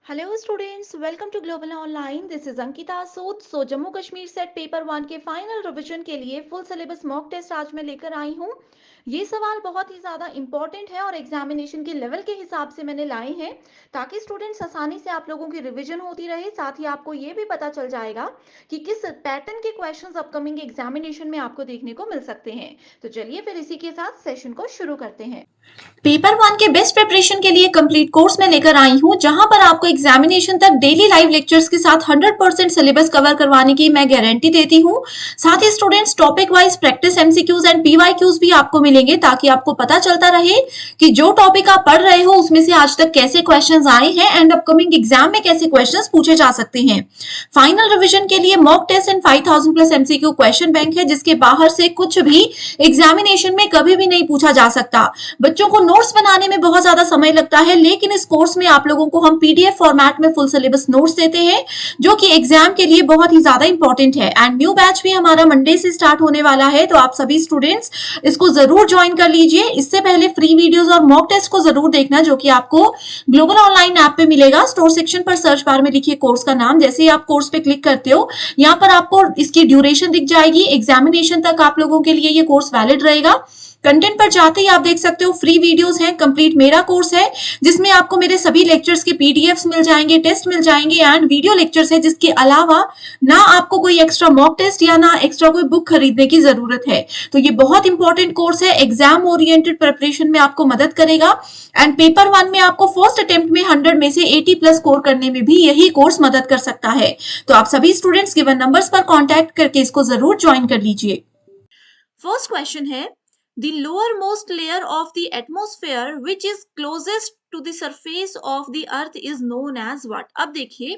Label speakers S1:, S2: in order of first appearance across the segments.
S1: Hello students, welcome to Global Online. This is Ankita Sood. Jammu Kashmir SET paper 1 के final revision के लिए full syllabus mock test आज मैं लेकर आई हूँ। ये सवाल बहुत ही ज़्यादा इंपॉर्टेंट है और एग्जामिनेशन के लेवल के हिसाब से मैंने लाए हैं ताकि स्टूडेंट्स आसानी से आप लोगों की रिवीजन होती रहे। साथ ही आपको ये भी पता चल जाएगा कि किस पैटर्न के क्वेश्चंस अपकमिंग एग्जामिनेशन में आपको देखने को मिल सकते हैं। तो चलिए फिर इसी के साथ सेशन को शुरू करते हैं।
S2: पेपर 1 के बेस्ट प्रिपरेशन के लिए कंप्लीट कोर्स में लेकर आई हूँ, जहां पर आपको एग्जामिनेशन तक डेली लाइव लेक्चर्स के साथ 100% सिलेबस कवर करवाने की मैं गारंटी देती हूँ। साथ ही students topic wise practice MCQs and PYQs भी आपको मिलेंगे, ताकि आपको पता चलता रहे कि जो टॉपिक आप पढ़ रहे हो उसमें से आज तक कैसे क्वेश्चंस आए हैं एंड अपकमिंग एग्जाम में कैसे क्वेश्चंस पूछे जा सकते हैं। फाइनल रिविजन के लिए mock test and 5000 plus MCQ question bank है, जिसके बाहर से कुछ भी एग्जामिनेशन में कभी भी नहीं पूछा जा सकता। बच्चों को नोट्स बनाने में बहुत ज्यादा समय लगता है, लेकिन इस कोर्स में आप लोगों को हम पीडीएफ फॉर्मेट में फुल सिलेबस नोट्स देते हैं, जो कि एग्जाम के लिए बहुत ही ज्यादा इंपॉर्टेंट है। एंड न्यू बैच भी हमारा मंडे से स्टार्ट होने वाला है, तो आप सभी स्टूडेंट्स इसको जरूर ज्वाइन कर लीजिए। इससे पहले फ्री वीडियोस और मॉक टेस्ट को जरूर देखना, जो कि आपको ग्लोबल ऑनलाइन ऐप पे मिलेगा। स्टोर सेक्शन पर सर्च बार में लिखिए कोर्स का नाम। जैसे ही आप कोर्स पे क्लिक करते हो, यहाँ पर आपको इसकी ड्यूरेशन दिख जाएगी। एग्जामिनेशन तक आप लोगों के लिए ये कोर्स वैलिड रहेगा। कंटेंट पर जाते ही आप देख सकते हो फ्री वीडियोस हैं। कंप्लीट मेरा कोर्स है, जिसमें आपको मेरे सभी लेक्चर्स के पीडीएफ्स मिल जाएंगे, टेस्ट मिल जाएंगे एंड वीडियो लेक्चर्स है, जिसके अलावा ना आपको कोई एक्स्ट्रा मॉक टेस्ट या ना एक्स्ट्रा कोई बुक खरीदने की जरूरत है। तो ये बहुत इंपॉर्टेंट कोर्स है, एग्जाम ओरिएंटेड प्रिपरेशन में आपको मदद करेगा। एंड पेपर 1 में आपको फर्स्ट अटेम्प्ट में 100 में से 80 प्लस स्कोर करने में भी यही कोर्स मदद कर सकता है। तो आप सभी स्टूडेंट्स गिवन नंबर्स पर कॉन्टैक्ट करके इसको जरूर ज्वाइन कर लीजिए। फर्स्ट क्वेश्चन है, the lowermost layer of the atmosphere which is closest to the surface of the earth is known as what? अब देखिए,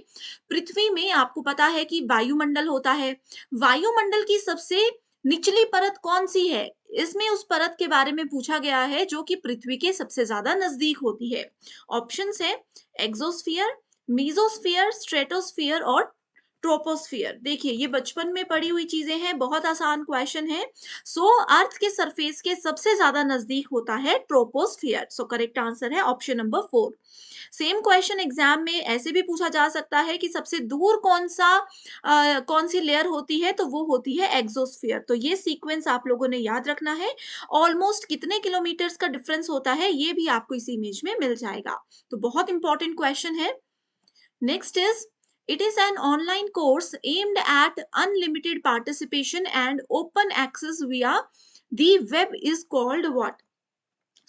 S2: पृथ्वी में आपको पता है कि वायुमंडल होता है। वायुमंडल की सबसे निचली परत कौन सी है? इसमें उस परत के बारे में पूछा गया है जो कि पृथ्वी के सबसे ज्यादा नजदीक होती है। ऑप्शंस है एक्सोस्फियर, मीजोस्फियर, स्ट्रेटोस्फियर और ट्रोपोस्फियर। देखिए, ये बचपन में पढ़ी हुई चीजें हैं, बहुत आसान क्वेश्चन है। अर्थ के सरफेस के सबसे ज्यादा नजदीक होता है ट्रोपोस्फियर। करेक्ट आंसर है option number 4। Same question exam में ऐसे भी पूछा जा सकता है कि सबसे दूर कौन सी लेयर होती है, तो वो होती है एक्सोस्फियर। तो ये सीक्वेंस आप लोगों ने याद रखना है। ऑलमोस्ट कितने किलोमीटर्स का डिफरेंस होता है, ये भी आपको इस इमेज में मिल जाएगा। तो बहुत इंपॉर्टेंट क्वेश्चन है। Next is, it is an online course aimed at unlimited participation and open access via the web is called what?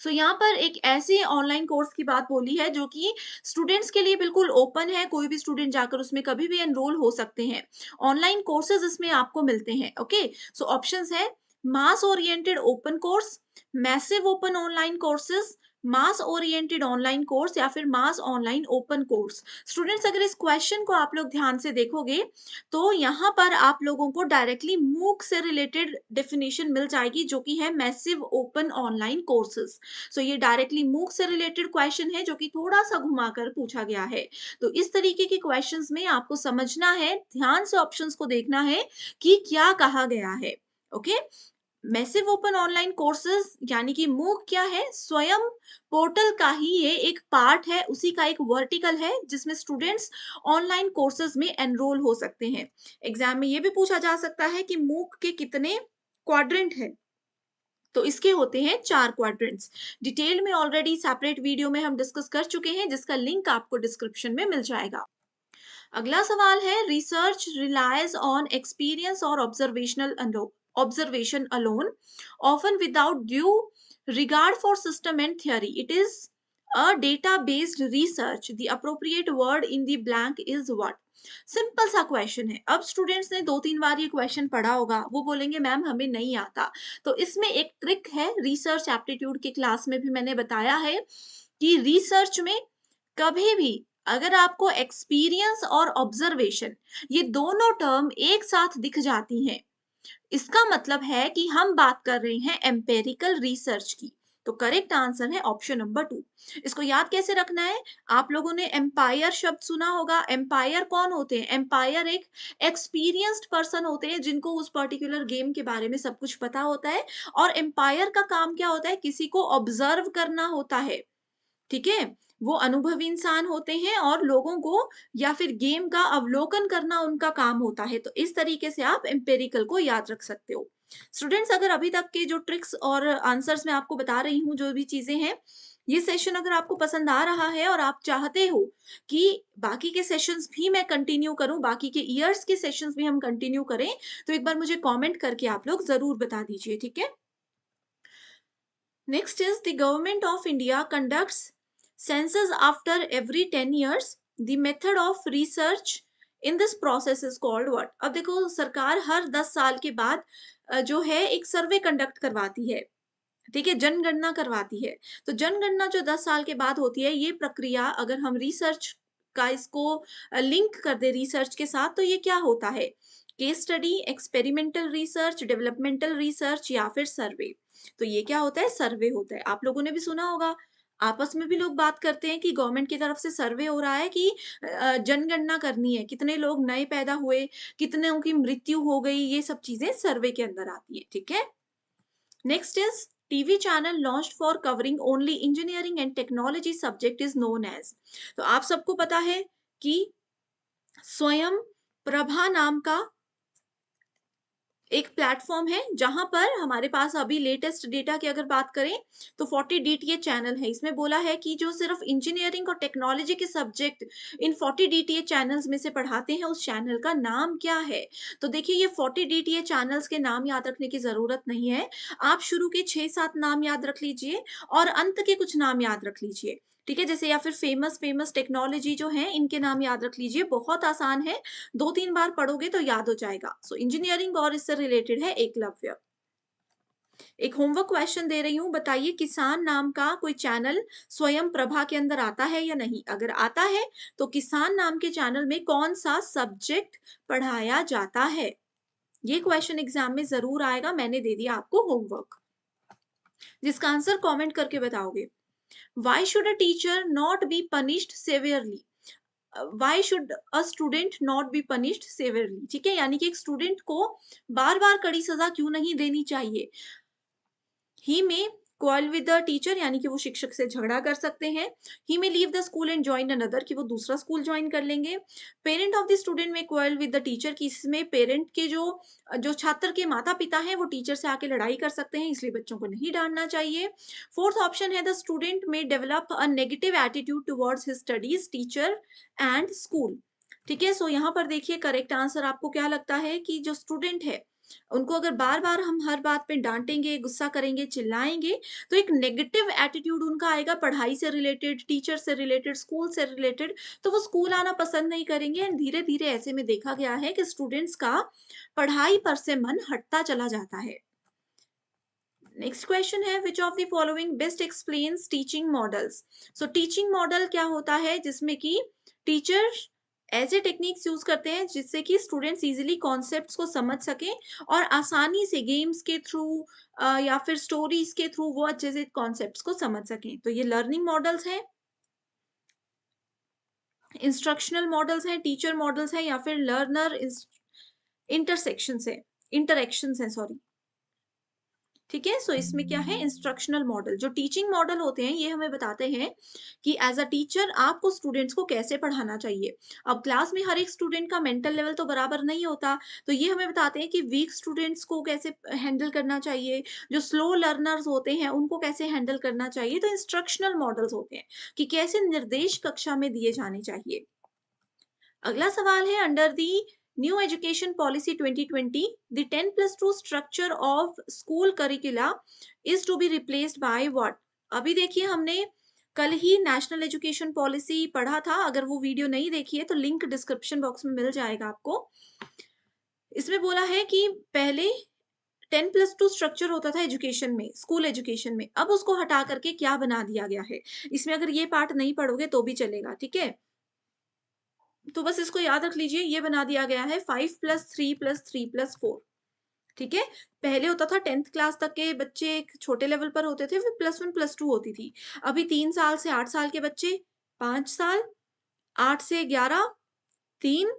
S2: यहाँ पर एक ऐसी ऑनलाइन कोर्स की बात बोली है जो कि स्टूडेंट्स के लिए बिल्कुल ओपन है। कोई भी स्टूडेंट जाकर उसमें कभी भी एनरोल हो सकते हैं। ऑनलाइन कोर्सेज इसमें आपको मिलते हैं। ओके, ऑप्शंस है mass oriented open course, massive open online courses, mass oriented online course या फिर mass online open course. Students, अगर इस क्वेश्चन को आप लोग ध्यान से देखोगे तो यहाँ पर आप लोगों को डायरेक्टली मूक से रिलेटेड डेफिनेशन मिल जाएगी, जो कि है मैसिव ओपन ऑनलाइन कोर्सेज। ये डायरेक्टली मूक से रिलेटेड क्वेश्चन है, जो कि थोड़ा सा घुमाकर पूछा गया है। तो इस तरीके के क्वेश्चंस में आपको समझना है, ध्यान से ऑप्शंस को देखना है कि क्या कहा गया है। Okay, massive open online courses यानी कि मूक क्या है? स्वयं पोर्टल का ही ये एक पार्ट है, उसी का एक वर्टिकल है, जिसमें स्टूडेंट्स ऑनलाइन कोर्सेज में एनरोल हो सकते हैं। एग्जाम में ये भी पूछा जा सकता है कि मूक के कितने क्वाड्रेंट है, तो इसके होते हैं 4 क्वाड्रेंट्स। डिटेल में ऑलरेडी सेपरेट वीडियो में हम डिस्कस कर चुके हैं, जिसका लिंक आपको डिस्क्रिप्शन में मिल जाएगा। अगला सवाल है, रिसर्च रिलायज ऑन एक्सपीरियंस और observation alone, often without due regard for system and theory. It is a data based research. The appropriate word in the blank is what? Simple सा question है। अब students ने 2-3 बार ये question पढ़ा होगा, वो बोलेंगे मैम हमें नहीं आता। तो इसमें एक ट्रिक है, रिसर्च एप्टीट्यूड के क्लास में भी मैंने बताया है कि रिसर्च में कभी भी अगर आपको एक्सपीरियंस और ऑब्जर्वेशन ये दोनों टर्म एक साथ दिख जाती हैं, इसका मतलब है कि हम बात कर रहे हैं एम्पेरिकल रिसर्च की। तो करेक्ट आंसर है ऑप्शन नंबर 2। इसको याद कैसे रखना है? आप लोगों ने एम्पायर शब्द सुना होगा। एम्पायर कौन होते हैं? एम्पायर एक एक्सपीरियंस्ड पर्सन होते हैं, जिनको उस पर्टिकुलर गेम के बारे में सब कुछ पता होता है। और एम्पायर का काम क्या होता है? किसी को ऑब्जर्व करना होता है। ठीक है, वो अनुभवी इंसान होते हैं और लोगों को या फिर गेम का अवलोकन करना उनका काम होता है। तो इस तरीके से आप एम्पिरिकल को याद रख सकते हो। स्टूडेंट्स, अगर अभी तक के जो ट्रिक्स और आंसर्स मैं आपको बता रही हूँ, जो भी चीज़ें हैं, ये सेशन अगर आपको पसंद आ रहा है और आप चाहते हो कि बाकी के सेशंस भी मैं कंटिन्यू करूँ, बाकी के ईयर्स के सेशंस भी हम कंटिन्यू करें, तो एक बार मुझे कमेंट करके आप लोग ज़रूर बता दीजिए, ठीक है? Next is the government of India conducts census after every 10 years. The method of research in this process is called what? अब देखो, सरकार हर 10 साल के बाद जो है एक सर्वे कंडक्ट करवाती है, ठीक है? जनगणना करवाती है। तो जनगणना जो 10 साल के बाद होती है, ये प्रक्रिया अगर हम रिसर्च का इसको लिंक कर दें रिसर्च के साथ, तो ये क्या होता है? Case study, experimental research, developmental research या फिर सर्वे। तो ये क्या होता है? सर्वे होता है। आप लोगों ने भी सुना होगा, आपस में भी लोग बात करते हैं कि गवर्नमेंट की तरफ से सर्वे हो रहा है कि जनगणना करनी है, कितने लोग नए पैदा हुए, कितनों की मृत्यु हो गई, ये सब चीज़ें सर्वे के अंदर आती है, ठीक है? Next is TV channel launched for covering only engineering and technology subject is known as। तो आप सबको पता है कि स्वयं प्रभा नाम का एक प्लेटफॉर्म है, जहां पर हमारे पास अभी लेटेस्ट डेटा की अगर बात करें तो 40 डीटीए चैनल है। इसमें बोला है कि जो सिर्फ इंजीनियरिंग और टेक्नोलॉजी के सब्जेक्ट इन 40 डीटीए चैनल्स में से पढ़ाते हैं, उस चैनल का नाम क्या है? तो देखिए, ये 40 डीटीए चैनल्स के नाम याद रखने की जरूरत नहीं है। आप शुरू के 6-7 नाम याद रख लीजिए और अंत के कुछ नाम याद रख लीजिए, ठीक है? जैसे या फिर फेमस फेमस टेक्नोलॉजी जो है, इनके नाम याद रख लीजिए, बहुत आसान है, 2-3 बार पढ़ोगे तो याद हो जाएगा। सो इंजीनियरिंग और इससे रिलेटेड है एकलव्य। एक होमवर्क क्वेश्चन दे रही हूँ, बताइए किसान नाम का कोई चैनल स्वयं प्रभा के अंदर आता है या नहीं? अगर आता है तो किसान नाम के चैनल में कौन सा सब्जेक्ट पढ़ाया जाता है? ये क्वेश्चन एग्जाम में जरूर आएगा, मैंने दे दिया आपको होमवर्क, जिसका आंसर कमेंट करके बताओगे। Why should a teacher not be punished severely? Why should a student not be punished severally, ठीक है? यानी कि एक स्टूडेंट को बार बार कड़ी सजा क्यों नहीं देनी चाहिए? ही में क्वारल विद द टीचर, यानी कि वो शिक्षक से झगड़ा कर सकते हैं। ही में leave the school and join another, कि वो दूसरा स्कूल ज्वाइन कर लेंगे। पेरेंट ऑफ द स्टूडेंट में क्वारल विद द टीचर, कि इसमें पेरेंट के जो जो छात्र के माता पिता हैं, वो टीचर से आके लड़ाई कर सकते हैं, इसलिए बच्चों को नहीं डांटना चाहिए। फोर्थ ऑप्शन है द स्टूडेंट में develop a negative attitude towards his studies, teacher and school, ठीक है? सो यहाँ पर देखिए, करेक्ट आंसर आपको क्या लगता है कि जो स्टूडेंट है, उनको अगर बार-बार हम हर बात पे डाँटेंगे, गुस्सा करेंगे, चिल्लाएँगे, तो एक नेगेटिव एटीट्यूड उनका आएगा पढ़ाई से रिलेटेड, टीचर से रिलेटेड, स्कूल से रिलेटेड, तो वो स्कूल आना पसंद नहीं करेंगे एंड धीरे-धीरे ऐसे में देखा गया है कि स्टूडेंट्स का पढ़ाई पर से मन हटता चला जाता है। नेक्स्ट क्वेश्चन है, which of the following best explains teaching models? So teaching model क्या होता है? जिसमें कि टीचर ऐसे टेक्निक्स यूज करते हैं जिससे कि स्टूडेंट्स इजीली कॉन्सेप्ट्स को समझ सकें और आसानी से गेम्स के थ्रू या फिर स्टोरीज के थ्रू वो अच्छे से कॉन्सेप्ट्स को समझ सकें। तो ये लर्निंग मॉडल्स हैं, इंस्ट्रक्शनल मॉडल्स हैं, टीचर मॉडल्स हैं या फिर लर्नर इंटरसेक्शन है, इंटरेक्शन है, सॉरी, ठीक है? सो इसमें क्या है? Instructional model. जो टीचिंग मॉडल होते हैं, ये हमें बताते हैं कि एज अ टीचर आपको स्टूडेंट्स को कैसे पढ़ाना चाहिए। अब क्लास में हर एक स्टूडेंट का मेंटल लेवल तो बराबर नहीं होता, तो ये हमें बताते हैं कि वीक स्टूडेंट्स को कैसे हैंडल करना चाहिए, जो स्लो लर्नर्स होते हैं उनको कैसे हैंडल करना चाहिए। तो इंस्ट्रक्शनल मॉडल्स होते हैं कि कैसे निर्देश कक्षा में दिए जाने चाहिए। अगला सवाल है, under the new education policy 2020 the 10+2 structure of school curricula is to be replaced by what? अभी देखिए, हमने कल ही नेशनल एजुकेशन पॉलिसी पढ़ा था, अगर वो वीडियो नहीं देखी है तो लिंक डिस्क्रिप्शन बॉक्स में मिल जाएगा आपको। इसमें बोला है कि पहले 10+2 स्ट्रक्चर होता था एजुकेशन में, स्कूल एजुकेशन में, अब उसको हटा करके क्या बना दिया गया है। इसमें अगर ये पार्ट नहीं पढ़ोगे तो भी चलेगा, ठीक है? तो बस इसको याद रख लीजिए, ये बना दिया गया है 5+3+3+4, ठीक है? पहले होता था 10th क्लास तक के बच्चे एक छोटे लेवल पर होते थे, फिर +1 +2 होती थी। अभी 3 साल से 8 साल के बच्चे, 5 साल, 8 से 11, 3,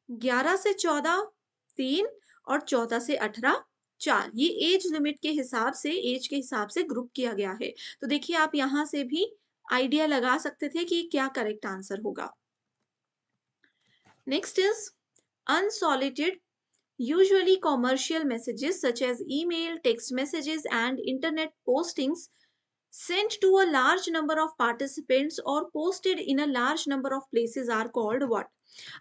S2: 11 से 14, 3 और 14 से 18, 4। ये एज लिमिट के हिसाब से, एज के हिसाब से ग्रुप किया गया है। तो देखिए, आप यहाँ से भी आइडिया लगा सकते थे कि क्या करेक्ट आंसर होगा। Next is unsolicited, usually commercial messages such as email, text messages, and internet postings sent to a large number of participants or posted in a large number of places are called what?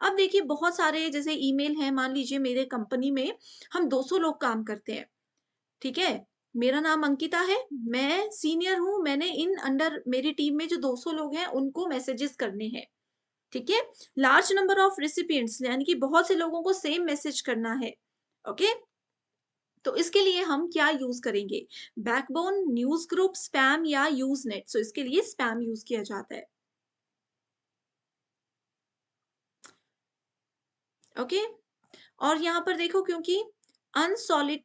S2: अब देखिए बहुत सारे जैसे email हैं, मान लीजिए मेरे company में हम 200 लोग काम करते हैं, ठीक है? मेरा नाम अंकिता है, मैं सीनियर हूँ, मैंने इन अंडर मेरी टीम में जो 200 लोग हैं उनको मैसेजेस करने हैं, ठीक है? लार्ज नंबर ऑफ रिसिपिएंट्स यानी कि बहुत से लोगों को सेम मैसेज करना है, ओके? तो इसके लिए हम क्या यूज करेंगे? बैकबोन, न्यूज़ ग्रुप, स्पैम या यूज़नेट? सो इसके लिए स्पैम यूज किया जाता है, ओके? और यहाँ पर देखो क्योंकि अनसॉलिड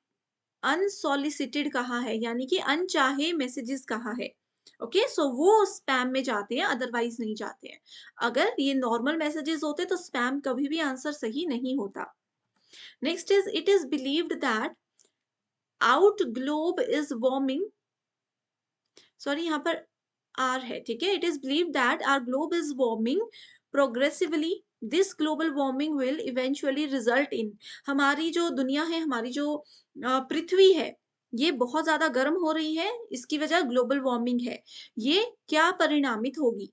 S2: अनसॉलिसिटेड कहा है यानी कि अनचाहे मैसेजेस कहा है, ओके? सो वो स्पैम में जाते हैं, अदरवाइज नहीं जाते हैं। अगर ये नॉर्मल मैसेजेस होते तो स्पैम कभी भी आंसर सही नहीं होता। Next is it is believed that out globe is warming, sorry यहाँ पर आर है, ठीक है? It is believed that our globe is warming progressively, this global warming will eventually result in, हमारी जो दुनिया है, हमारी जो पृथ्वी है, ये बहुत ज्यादा गर्म हो रही है, इसकी वजह ग्लोबल वार्मिंग है। ये क्या परिणामित होगी,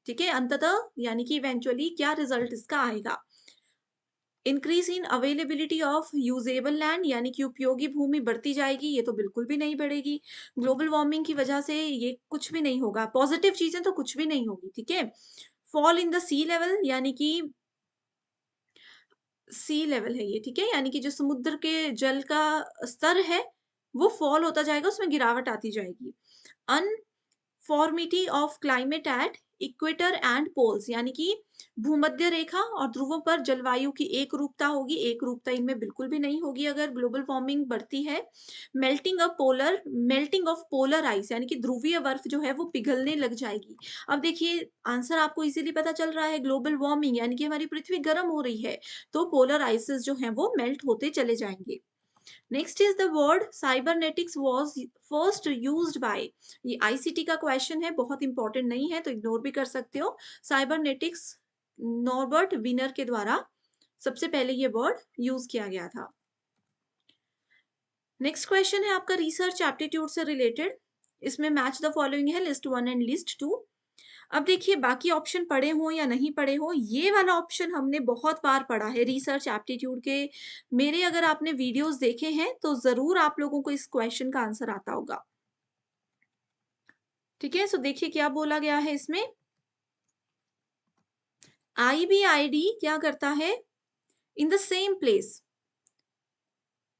S2: ठीक है? अंततः यानी कि इवेंचुअली क्या रिजल्ट इसका आएगा? Increase in availability of usable land यानी कि उपयोगी भूमि बढ़ती जाएगी, ये तो बिल्कुल भी नहीं बढ़ेगी। ग्लोबल वार्मिंग की वजह से ये कुछ भी नहीं होगा, पॉजिटिव चीजें तो कुछ भी नहीं होगी, ठीक है? Fall in the sea level यानी कि सी लेवल है ये, ठीक है? यानी कि जो समुद्र के जल का स्तर है वो फॉल होता जाएगा, उसमें गिरावट आती जाएगी। Uniformity of climate at equator and poles यानी कि भूमध्य रेखा और ध्रुवों पर जलवायु की एक रूपता होगी, एक रूपता इनमें बिल्कुल भी नहीं होगी अगर ग्लोबल वार्मिंग बढ़ती है। मेल्टिंग ऑफ पोलर आइस यानी कि ध्रुवीय बर्फ जो है वो पिघलने लग जाएगी। अब देखिए आंसर आपको इजीली पता चल रहा है, ग्लोबल वार्मिंग यानी कि हमारी पृथ्वी गर्म हो रही है, तो पोलर आइसेस जो है वो मेल्ट होते चले जाएंगे। Next is the word cybernetics was first used by, ये आईसीटी का क्वेश्चन है, बहुत इंपॉर्टेंट नहीं है तो इग्नोर भी कर सकते हो। साइबरनेटिक्स नॉर्बर्ट विनर के द्वारा सबसे पहले ये वर्ड यूज किया गया था। नेक्स्ट क्वेश्चन है आपका रिसर्च एप्टीट्यूड से रिलेटेड, इसमें मैच द फॉलोइंग है, लिस्ट 1 एंड लिस्ट 2। अब देखिए बाकी ऑप्शन पढ़े हो या नहीं पढ़े हो, ये वाला ऑप्शन हमने बहुत बार पढ़ा है रिसर्च एप्टीट्यूड के। मेरे अगर आपने वीडियोस देखे हैं तो जरूर आप लोगों को इस क्वेश्चन का आंसर आता होगा, ठीक है? सो देखिए क्या बोला गया है इसमें, आईबीआईडी क्या करता है, in the same place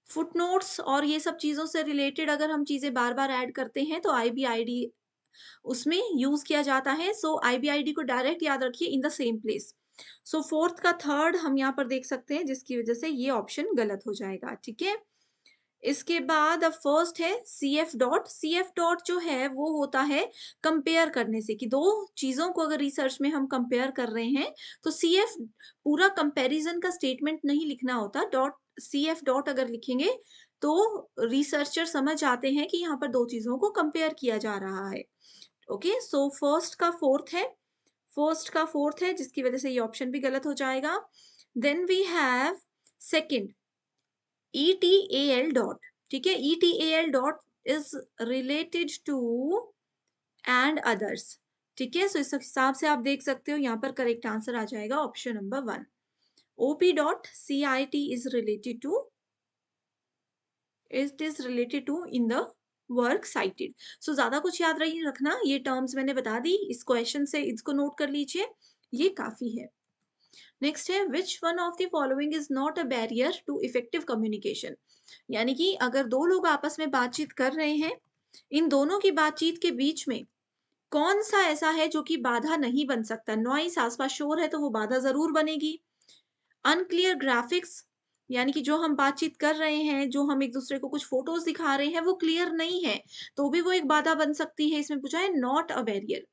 S2: footnotes और ये सब चीजों से रिलेटेड अगर हम चीजें बार बार ऐड करते हैं तो आईबीआईडी उसमें यूज किया जाता है। सो आईबीआईडी को डायरेक्ट याद रखिए, in the same place. So fourth का थर्ड हम यहाँ पर देख सकते हैं, जिसकी वजह से ये ऑप्शन गलत हो जाएगा, ठीक है? इसके बाद अब फर्स्ट है सीएफ डॉट। सीएफ डॉट जो है वो होता है कंपेयर करने से, कि दो चीजों को अगर रिसर्च में हम कंपेयर कर रहे हैं तो सीएफ पूरा कंपैरिजन का स्टेटमेंट नहीं लिखना होता, डॉट सीएफ डॉट अगर लिखेंगे तो रिसर्चर समझ आते हैं कि यहाँ पर दो चीजों को कंपेयर किया जा रहा है, ओके? सो फर्स्ट का फोर्थ है जिसकी वजह से ये ऑप्शन भी गलत हो जाएगा। Then we have second ETAL dot, ठीक है? ETAL dot is related to and others, ठीक है? सो इस हिसाब से आप देख सकते हो यहाँ पर करेक्ट आंसर आ जाएगा option number 1। OP dot CIT is related to, it is related to in the work cited. So ज्यादा कुछ याद नहीं रखना, ये टर्म्स मैंने बता दी, इस क्वेश्चन से इसको नोट कर लीजिए, ये काफी है। नेक्स्ट है which one of the following is not a barrier to effective communication, यानी कि अगर दो लोग आपस में बातचीत कर रहे हैं, इन दोनों की बातचीत के बीच में कौन सा ऐसा है जो कि बाधा नहीं बन सकता? नॉइस, आसपास शोर है तो वो बाधा जरूर बनेगी। अनक्लियर ग्राफिक्स यानी कि जो हम बातचीत कर रहे हैं, जो हम एक दूसरे को कुछ फोटोज दिखा रहे हैं वो क्लियर नहीं है, तो भी वो एक बाधा बन सकती है, इसमें पूछा है not a barrier.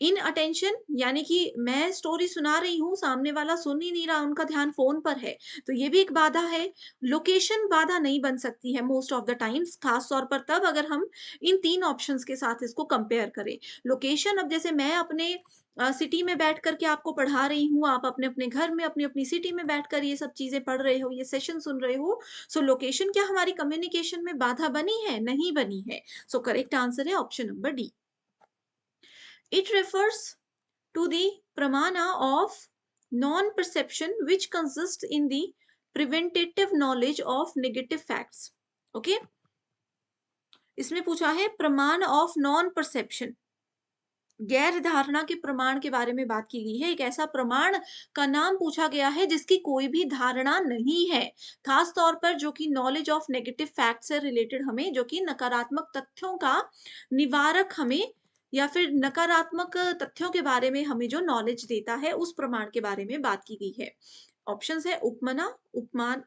S2: In attention यानी कि मैं स्टोरी सुना रही हूँ, सामने वाला सुन ही नहीं रहा, उनका ध्यान फ़ोन पर है, तो ये भी एक बाधा है। लोकेशन बाधा नहीं बन सकती है मोस्ट ऑफ द टाइम्स, ख़ास तौर पर तब अगर हम इन 3 ऑप्शंस के साथ इसको कंपेयर करें। लोकेशन अब जैसे मैं अपने सिटी में बैठ कर के आपको पढ़ा रही हूँ, आप अपने-अपने घर में, अपनी-अपनी सिटी में बैठकर ये सब चीज़ें पढ़ रहे हो, ये सेशन सुन रहे हो, सो लोकेशन क्या हमारी कम्युनिकेशन में बाधा बनी है? नहीं बनी है। सो करेक्ट आंसर है option number D. It refers to the pramana of non-perception which consists in the preventative knowledge of negative facts. Okay? इसमें पूछा है प्रमाण ऑफ नॉन परसेप्शन, गैर धारणा के प्रमाण के बारे में बात की गई है। एक ऐसा प्रमाण का नाम पूछा गया है जिसकी कोई भी धारणा नहीं है, खास तौर पर जो कि नॉलेज ऑफ नेगेटिव फैक्ट से रिलेटेड, हमें जो कि नकारात्मक तथ्यों का निवारक हमें या फिर नकारात्मक तथ्यों के बारे में हमें जो नॉलेज देता है, उस प्रमाण के बारे में बात की गई है। ऑप्शंस है उपमना, उपमान,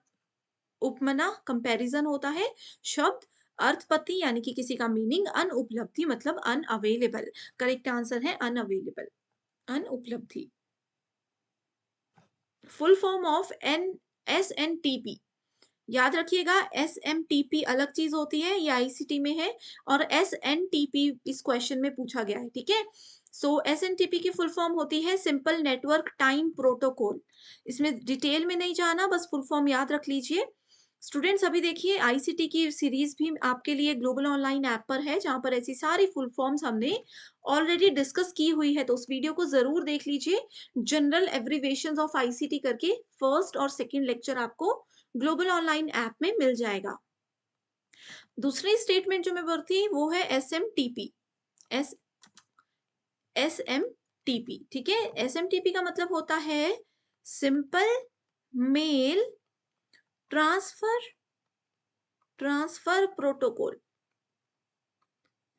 S2: उपमना कंपैरिजन होता है, शब्द, अर्थपत्ति यानी कि किसी का मीनिंग, अनुपलब्धि मतलब अनअवेलेबल। करेक्ट आंसर है अनअवेलेबल, अनुपलब्धि। फुल फॉर्म ऑफ एसएनटीपी, याद रखिएगा, एसएमटीपी अलग चीज होती है, ये आईसीटी में है, और एसएनटीपी इस क्वेश्चन में पूछा गया है, ठीक है। सो एसएनटीपी की फुल फॉर्म होती है सिंपल नेटवर्क टाइम प्रोटोकॉल। इसमें डिटेल में नहीं जाना, बस फुल फॉर्म याद रख लीजिए। स्टूडेंट्स अभी देखिए आईसीटी की सीरीज भी आपके लिए ग्लोबल ऑनलाइन ऐप पर है, जहां पर ऐसी सारी फुल फॉर्म्स हमने ऑलरेडी डिस्कस की हुई है, तो उस वीडियो को जरूर देख लीजिए। जनरल एब्रीवेशंस ऑफ आईसीटी करके फर्स्ट और सेकंड लेक्चर आपको ग्लोबल ऑनलाइन ऐप में मिल जाएगा। दूसरी स्टेटमेंट जो मैं बोलती वो है एसएमटीपी, एस एसएमटीपी, ठीक है। एसएमटीपी का मतलब होता है simple mail transfer protocol.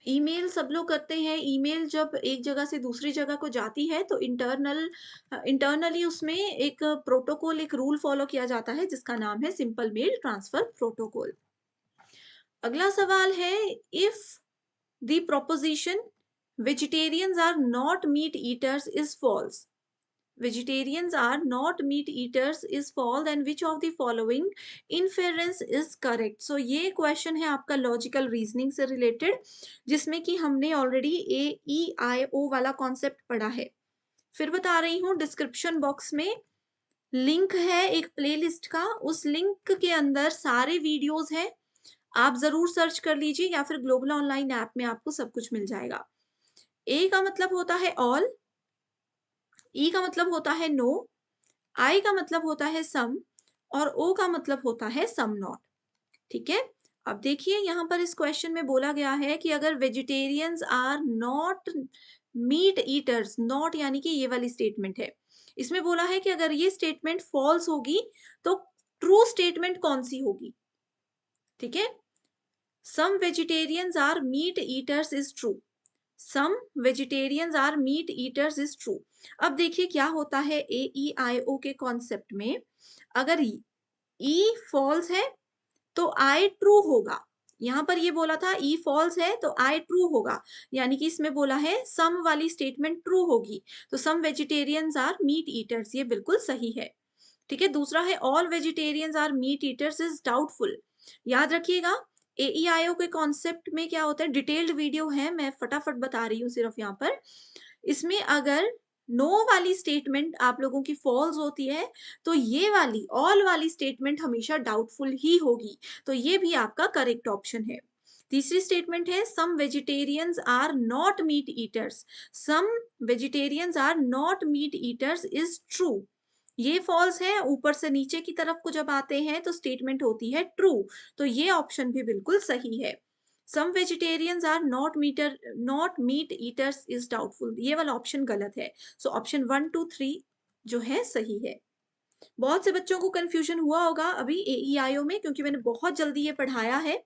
S2: Email सब लोग करते हैं, ईमेल जब एक जगह से दूसरी जगह को जाती है तो इंटरनली उसमें एक प्रोटोकॉल, एक रूल फॉलो किया जाता है जिसका नाम है सिंपल मेल ट्रांसफर प्रोटोकॉल। अगला सवाल है, if the proposition vegetarians are not meat eaters is false, vegetarians are not meat eaters is false, then which of the following inference is correct? So ये क्वेश्चन है आपका logical reasoning से related, जिसमें कि हमने ऑलरेडी AEIO वाला concept पढ़ा है। फिर बता रही हूँ, डिस्क्रिप्शन बॉक्स में लिंक है एक प्लेलिस्ट का, उस लिंक के अंदर सारे वीडियोस हैं, आप जरूर सर्च कर लीजिए, या फिर ग्लोबल ऑनलाइन ऐप में आपको सब कुछ मिल जाएगा। ए का मतलब होता है ऑल, ई का मतलब होता है नो, आई का मतलब होता है सम, और ओ का मतलब होता है सम नॉट, ठीक है। अब देखिए यहाँ पर इस क्वेश्चन में बोला गया है कि अगर vegetarians are not meat eaters, not यानी कि ये वाली स्टेटमेंट है, इसमें बोला है कि अगर ये स्टेटमेंट फॉल्स होगी तो ट्रू स्टेटमेंट कौन सी होगी, ठीक है। Some vegetarians are meat eaters is true, some vegetarians are meat eaters is true. अब देखिए क्या होता है AEIO के कॉन्सेप्ट में, अगर ई फॉल्स है तो आई ट्रू होगा, यहां पर ये बोला था ई फॉल्स है तो आई ट्रू होगा, यानी कि इसमें बोला है सम वाली स्टेटमेंट ट्रू होगी, तो some vegetarians are meat eaters, ये बिल्कुल सही है, ठीक है। दूसरा है all vegetarians are meat eaters is doubtful. याद रखिएगा AEIO के कॉन्सेप्ट में क्या होता है, डिटेल्ड वीडियो है, मैं फटाफट बता रही हूँ सिर्फ यहाँ पर। इसमें अगर नो वाली स्टेटमेंट आप लोगों की फॉल्स होती है तो ये वाली ऑल वाली स्टेटमेंट हमेशा डाउटफुल ही होगी, तो ये भी आपका करेक्ट ऑप्शन है। तीसरी स्टेटमेंट है some vegetarians are not meat eaters, some vegetarians are not meat eaters is true, ये फॉल्स है, ऊपर से नीचे की तरफ को जब आते हैं तो स्टेटमेंट होती है ट्रू, तो ये ऑप्शन भी बिल्कुल सही है। Some vegetarians are not meat eaters is doubtful, ये वाला ऑप्शन गलत है। सो ऑप्शन 1 2 3 जो है सही है। बहुत से बच्चों को कंफ्यूजन हुआ होगा अभी AEIO में, क्योंकि मैंने बहुत जल्दी ये पढ़ाया है,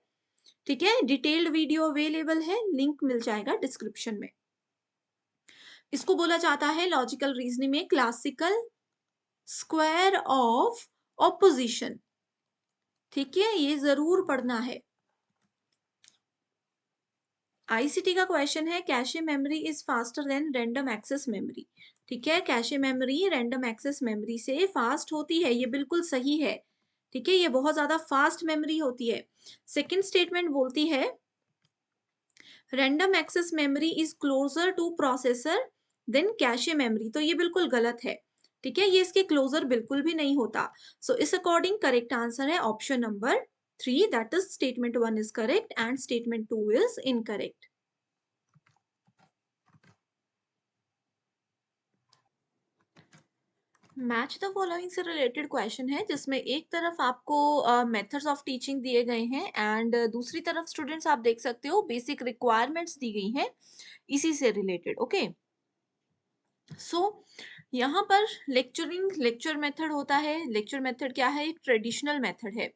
S2: ठीक है। डिटेल्ड वीडियो अवेलेबल है, लिंक मिल जाएगा डिस्क्रिप्शन में। इसको बोला जाता है लॉजिकल रीजनिंग में क्लासिकल स्क्वायर ऑफ ऑपोजिशन, ठीक है, ये जरूर पढ़ना है। आईसीटी का क्वेश्चन है cache memory is faster than random access memory. ठीक है, cache memory random access memory से फास्ट होती है, ये बिल्कुल सही है। ठीक है, ये बहुत ज्यादा फास्ट मेमोरी होती है। सेकंड स्टेटमेंट बोलती है random access memory is closer to processor than cache memory, तो ये बिल्कुल गलत है। ठीक है, ये इसके क्लोजर बिल्कुल भी नहीं होता। सो इस अकॉर्डिंग करेक्ट आंसर है option number 3, that is statement 1 is correct and statement 2 is incorrect. Match the following से रिलेटेड क्वेश्चन है जिसमें एक तरफ आपको मेथड्स ऑफ टीचिंग दिए गए हैं एंड दूसरी तरफ स्टूडेंट्स आप देख सकते हो बेसिक रिक्वायरमेंट्स दी गई हैं इसी से रिलेटेड। ओके, सो यहाँ पर लेक्चर मेथड होता है। लेक्चर मेथड क्या है? एक ट्रेडिशनल मेथड है।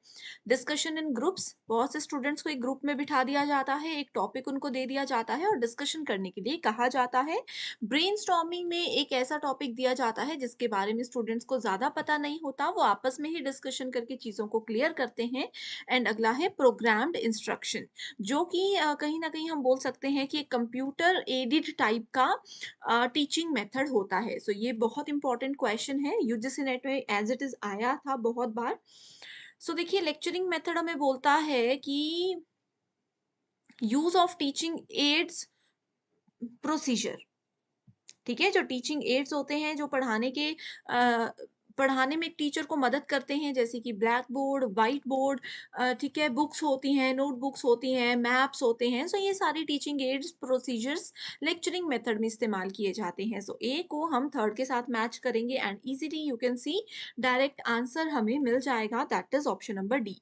S2: डिस्कशन इन ग्रुप्स, बहुत से स्टूडेंट्स को एक ग्रुप में बिठा दिया जाता है, एक टॉपिक उनको दे दिया जाता है और डिस्कशन करने के लिए कहा जाता है। ब्रेनस्टॉर्मिंग में एक ऐसा टॉपिक दिया जाता है जिसके बारे में स्टूडेंट्स को ज्यादा पता नहीं होता, वो आपस में ही डिस्कशन करके चीजों को क्लियर करते हैं। एंड अगला है प्रोग्राम्ड इंस्ट्रक्शन, जो कि कहीं ना कहीं हम बोल सकते हैं कि कंप्यूटर एडिड टाइप का टीचिंग मेथड होता है। सो ये बहुत इंपॉर्टेंट क्वेश्चन है, यूजीसी नेट में एज इट इज आया था बहुत बार। सो देखिए, लेक्चरिंग मेथड हमें बोलता है कि use of teaching ads procedure. ठीक है, जो टीचिंग एड्स होते हैं, जो पढ़ाने में एक टीचर को मदद करते हैं, जैसे कि ब्लैक बोर्ड, व्हाइट बोर्ड, ठीक है, बुक्स होती हैं, नोटबुक्स होती हैं, मैप्स होते हैं। सो ये सारी teaching ads procedures lecturing method में इस्तेमाल किए जाते हैं। सो ए को हम थर्ड के साथ मैच करेंगे and easily you can C direct answer हमें मिल जाएगा, that is option number D.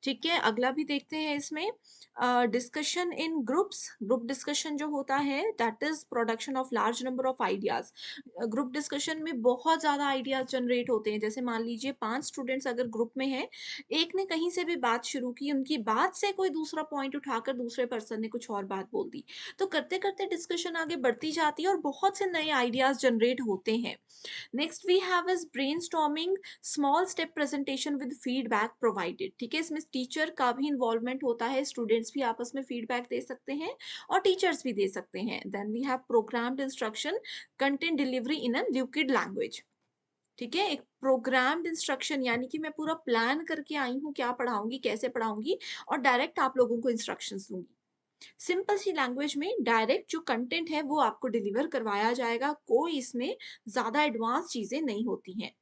S2: ठीक है, अगला भी देखते हैं इसमें। Discussion in groups, group discussion जो होता है that is production of large number of ideas. Group discussion में बहुत ज्यादा आइडियाज जनरेट होते हैं। जैसे मान लीजिए 5 स्टूडेंट्स अगर ग्रुप में हैं, एक ने कहीं से भी बात शुरू की, उनकी बात से कोई दूसरा पॉइंट उठाकर दूसरे पर्सन ने कुछ और बात बोल दी, तो करते करते डिस्कशन आगे बढ़ती जाती है और बहुत से नए आइडियाज जनरेट होते हैं। Next we have is brainstorming, small step presentation with feedback provided. ठीक है, इसमें टीचर का भी इन्वॉल्वमेंट होता है, स्टूडेंट्स भी आपस में फीडबैक दे सकते हैं और टीचर्स भी दे सकते हैं। Then we have programmed instruction, content delivery in a liquid language. ठीक है, एक प्रोग्राम्ड इंस्ट्रक्शन यानी कि मैं पूरा प्लान करके आई हूँ क्या पढ़ाऊंगी, कैसे पढ़ाऊंगी, और डायरेक्ट आप लोगों को इंस्ट्रक्शंस दूंगी। सिंपल सी लैंग्वेज में डायरेक्ट जो कंटेंट है वो आपको डिलीवर करवाया जाएगा, कोई इसमें ज्यादा एडवांस चीजें नहीं होती हैं।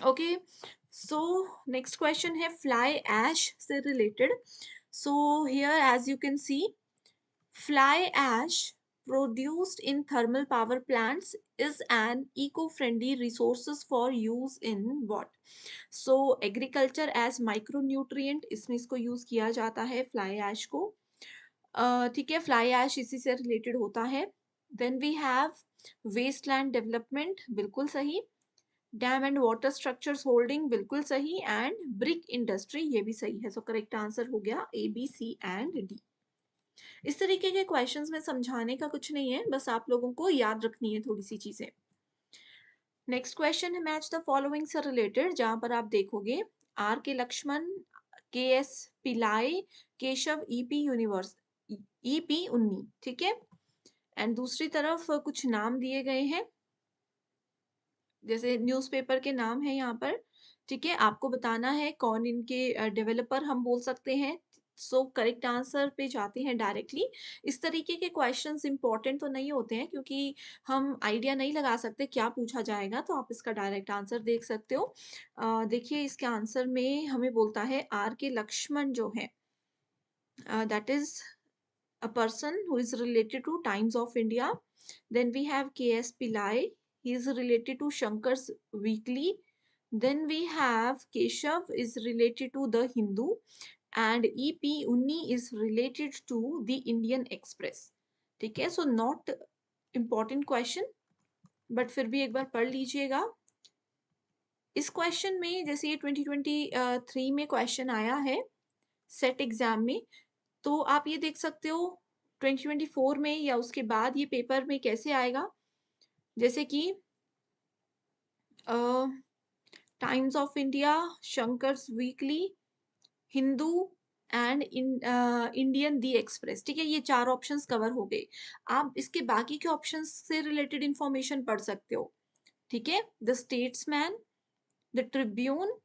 S2: ओके, सो नेक्स्ट क्वेश्चन है फ्लाई ऐश से रिलेटेड। So here as you can see, fly ash produced in thermal power plants is an eco-friendly resources for use in what? So agriculture as micronutrient, इसमें इसको use किया जाता है fly ash को। ठीक है, fly ash इसी से रिलेटेड होता है। Then we have wasteland development, बिल्कुल सही। Dam and water structures holding, बिल्कुल सही। एंड ब्रिक इंडस्ट्री, ये भी सही है। सो करेक्ट आंसर हो गया ए, बी, सी एंड डी। इस तरीके के क्वेश्चंस में समझाने का कुछ नहीं है, बस आप लोगों को याद रखनी है थोड़ी सी चीजें। नेक्स्ट क्वेश्चन है मैच द फॉलोइंग से रिलेटेड, जहां पर आप देखोगे आर के लक्ष्मण, के एस पिलाई, केशव, ईपी यूनिवर्स, ईपी उन्नी। ठीक है, एंड दूसरी तरफ कुछ नाम दिए गए हैं, जैसे न्यूज़पेपर के नाम है यहाँ पर। ठीक है, आपको बताना है कौन इनके डेवलपर हम बोल सकते हैं। सो करेक्ट आंसर पे जाते हैं डायरेक्टली। इस तरीके के क्वेश्चंस इंपॉर्टेंट तो नहीं होते हैं क्योंकि हम आइडिया नहीं लगा सकते क्या पूछा जाएगा, तो आप इसका डायरेक्ट आंसर देख सकते हो। देखिए, इसके आंसर में हमें बोलता है आर के लक्ष्मण जो है, that is a person who is related to Times of India. Then we have K.S. Pillai. He is related to Shankar's Weekly. Then we have Keshav is related to The Hindu. And E.P. Unni is related to The Indian Express. ठीक है, so not important question, but फिर भी एक बार पढ़ लीजिएगा। इस question में जैसे ये 2023 में क्वेश्चन आया है सेट एग्जाम में, तो आप ये देख सकते हो 2024 में या उसके बाद ये पेपर में कैसे आएगा। जैसे कि Times of India, Shankar's Weekly, Hindu, and Indian the Express. ठीक है, ये 4 ऑप्शंस कवर हो गए। आप इसके बाकी के ऑप्शंस से रिलेटेड इंफॉर्मेशन पढ़ सकते हो। ठीक है, द स्टेट्समैन, द ट्रिब्यून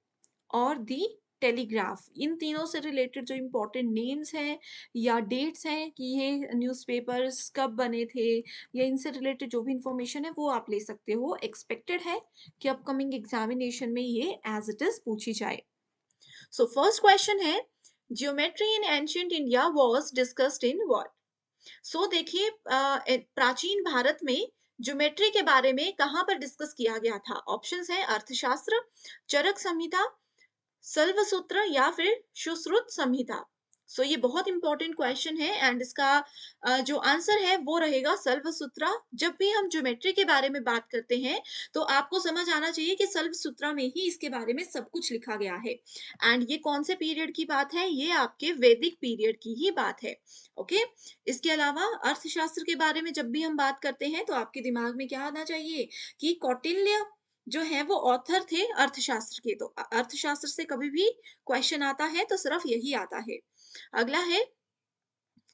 S2: और दी टेलीग्राफ, इन तीनों से रिलेटेड जो इम्पोर्टेंट नेम्स हैं या डेट्स हैं कि ये न्यूज़पेपर्स कब बने थे, या इनसे रिलेटेड जो भी इंफॉर्मेशन है वो आप ले सकते हो। एक्सपेक्टेड है कि अपकमिंग एग्जामिनेशन में ये एज इट इज पूछी जाए। सो फर्स्ट क्वेश्चन है, geometry in ancient India was discussed in what? So देखिए, प्राचीन भारत में ज्योमेट्री के बारे में कहाँ पर डिस्कस किया गया था? ऑप्शंस है अर्थशास्त्र, चरक संहिता, सल्व सूत्र या फिर सुश्रुत संहिता। सो ये बहुत इंपॉर्टेंट क्वेश्चन है एंड इसका जो आंसर है वो रहेगा सल्व सूत्रा। जब भी हम ज्योमेट्री के बारे में बात करते हैं तो आपको समझ आना चाहिए कि सल्व सूत्रा में ही इसके बारे में सब कुछ लिखा गया है। एंड ये कौन से पीरियड की बात है? ये आपके वैदिक पीरियड की ही बात है। ओके, इसके अलावा अर्थशास्त्र के बारे में जब भी हम बात करते हैं तो आपके दिमाग में क्या आना चाहिए कि कौटिल्य जो है वो ऑथर थे अर्थशास्त्र के। तो अर्थशास्त्र से कभी भी क्वेश्चन आता है तो सिर्फ यही आता है। अगला है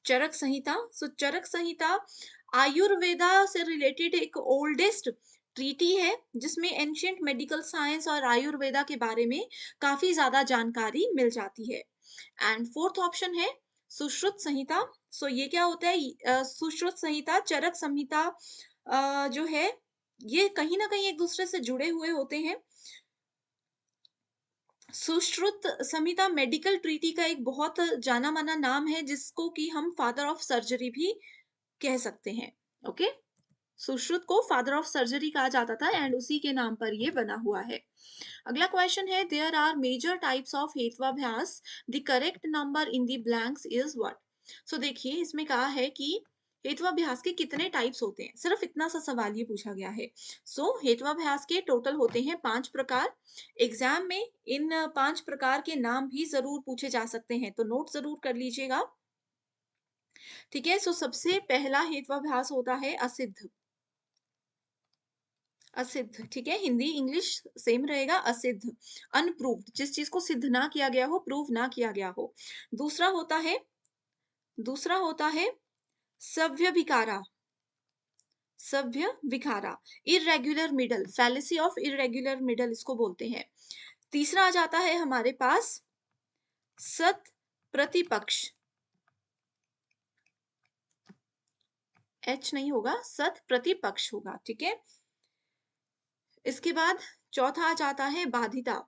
S2: चरक संहिता। सो चरक संहिता आयुर्वेदा से रिलेटेड एक ओल्डेस्ट ट्रीटी है जिसमें एंशियंट मेडिकल साइंस और आयुर्वेदा के बारे में काफी ज्यादा जानकारी मिल जाती है। एंड फोर्थ ऑप्शन है सुश्रुत संहिता। सो ये क्या होता है? सुश्रुत संहिता, चरक संहिता जो है ये कहीं ना कहीं एक दूसरे से जुड़े हुए होते हैं। सुश्रुत संहिता मेडिकल ट्रीटी का एक बहुत जाना माना नाम है जिसको कि हम फादर ऑफ सर्जरी भी कह सकते हैं। ओके, सुश्रुत को फादर ऑफ सर्जरी कहा जाता था एंड उसी के नाम पर ये बना हुआ है। अगला क्वेश्चन है, there are major types of हेत्वाभ्यास, the correct number in the blanks is what? So देखिए, इसमें कहा है कि हेत्वाभ्यास के कितने टाइप्स होते हैं, सिर्फ इतना सा सवाल ये पूछा गया है। सो हेत्वाभ्यास के टोटल होते हैं 5 प्रकार। एग्जाम में इन 5 प्रकार के नाम भी जरूर पूछे जा सकते हैं, तो नोट जरूर कर लीजिएगा। ठीक है, सो सबसे पहला हेत्वाभ्यास होता है असिद्ध। असिद्ध, ठीक है, हिंदी इंग्लिश सेम रहेगा। असिद्ध, अनप्रूव्ड, जिस चीज को सिद्ध ना किया गया हो, प्रूव ना किया गया हो। दूसरा होता है सव्य विकारा। सभ्य विकारा, irregular middle, fallacy of irregular middle इसको बोलते हैं। तीसरा आ जाता है हमारे पास सत प्रतिपक्ष। एच नहीं होगा, सत प्रतिपक्ष होगा। ठीक है, इसके बाद चौथा आ जाता है बाधिता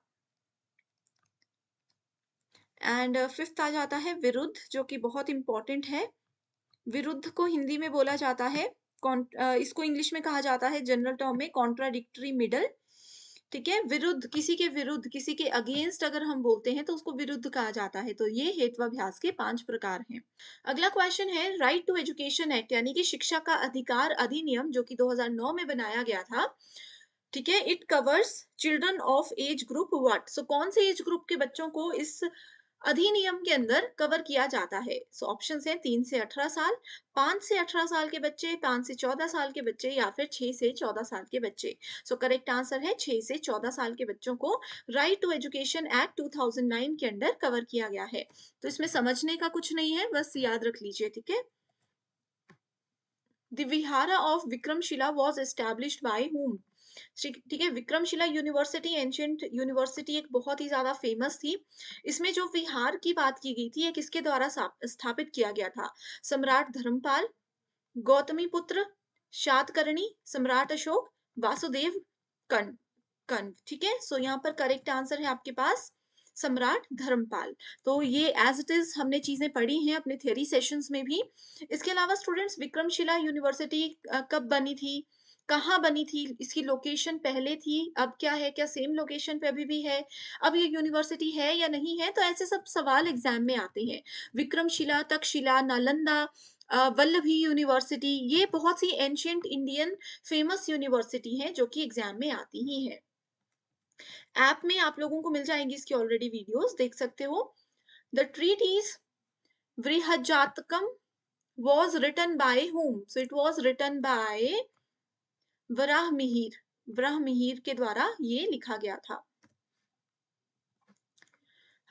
S2: एंड फिफ्थ आ जाता है विरुद्ध, जो कि बहुत इंपॉर्टेंट है। विरुद्ध को हिंदी में बोला जाता है इसको इंग्लिश में कहा जाता है जनरल टर्म में कॉन्ट्राडिक्टरी मिडल। ठीक है, विरुद्ध, किसी के विरुद्ध, किसी के अगेंस्ट अगर हम बोलते हैं तो उसको विरुद्ध कहा जाता है। तो ये हेत्वाभ्यास के 5 प्रकार हैं। अगला क्वेश्चन है, राइट टू एजुकेशन एक्ट यानी कि शिक्षा का अधिकार अधिनियम जो कि 2009 में बनाया गया था। ठीक है, it covers children of age group what? So कौन से एज ग्रुप के बच्चों को इस अधिनियम के अंदर कवर किया जाता है? सो ऑप्शन है 3 से 18 साल, 5 से 18 साल के बच्चे, 5 से 14 साल के बच्चे या फिर 6 से 14 साल के बच्चे। सो करेक्ट आंसर है 6 से 14 साल के बच्चों को राइट टू एजुकेशन एक्ट 2009 के अंदर कवर किया गया है। तो इसमें समझने का कुछ नहीं है, बस याद रख लीजिए। ठीक है, the vihara of Vikramashila was established by whom? ठीक है, विक्रमशिला यूनिवर्सिटी एंशियंट यूनिवर्सिटी एक बहुत ही ज्यादा फेमस थी। इसमें जो विहार की बात की गई थी ये किसके द्वारा स्थापित किया गया था? सम्राट धर्मपाल, गौतमी पुत्र शातकर्णी, सम्राट अशोक, वासुदेव कर्ण कर्ण। ठीक है, सो यहाँ पर करेक्ट आंसर है आपके पास सम्राट धर्मपाल। तो ये एज इट इज हमने चीजें पढ़ी हैं अपने थ्योरी सेशंस में भी। इसके अलावा स्टूडेंट्स, विक्रमशिला यूनिवर्सिटी कब बनी थी, कहाँ बनी थी, इसकी लोकेशन पहले थी, अब क्या है, क्या सेम लोकेशन पे अभी भी है, अब ये यूनिवर्सिटी है या नहीं है? तो ऐसे सब सवाल एग्जाम में आते हैं। विक्रमशिला, तक्षशिला, नालंदा, वल्लभी यूनिवर्सिटी, ये बहुत सी एंशियंट इंडियन फेमस यूनिवर्सिटी हैं जो कि एग्जाम में आती ही है। ऐप में आप लोगों को मिल जाएंगी इसकी ऑलरेडी वीडियोस, देख सकते हो। The treatise Brihajjatakam was written by whom? So it was written by Varahamihira. Varahamihira के द्वारा ये लिखा गया था।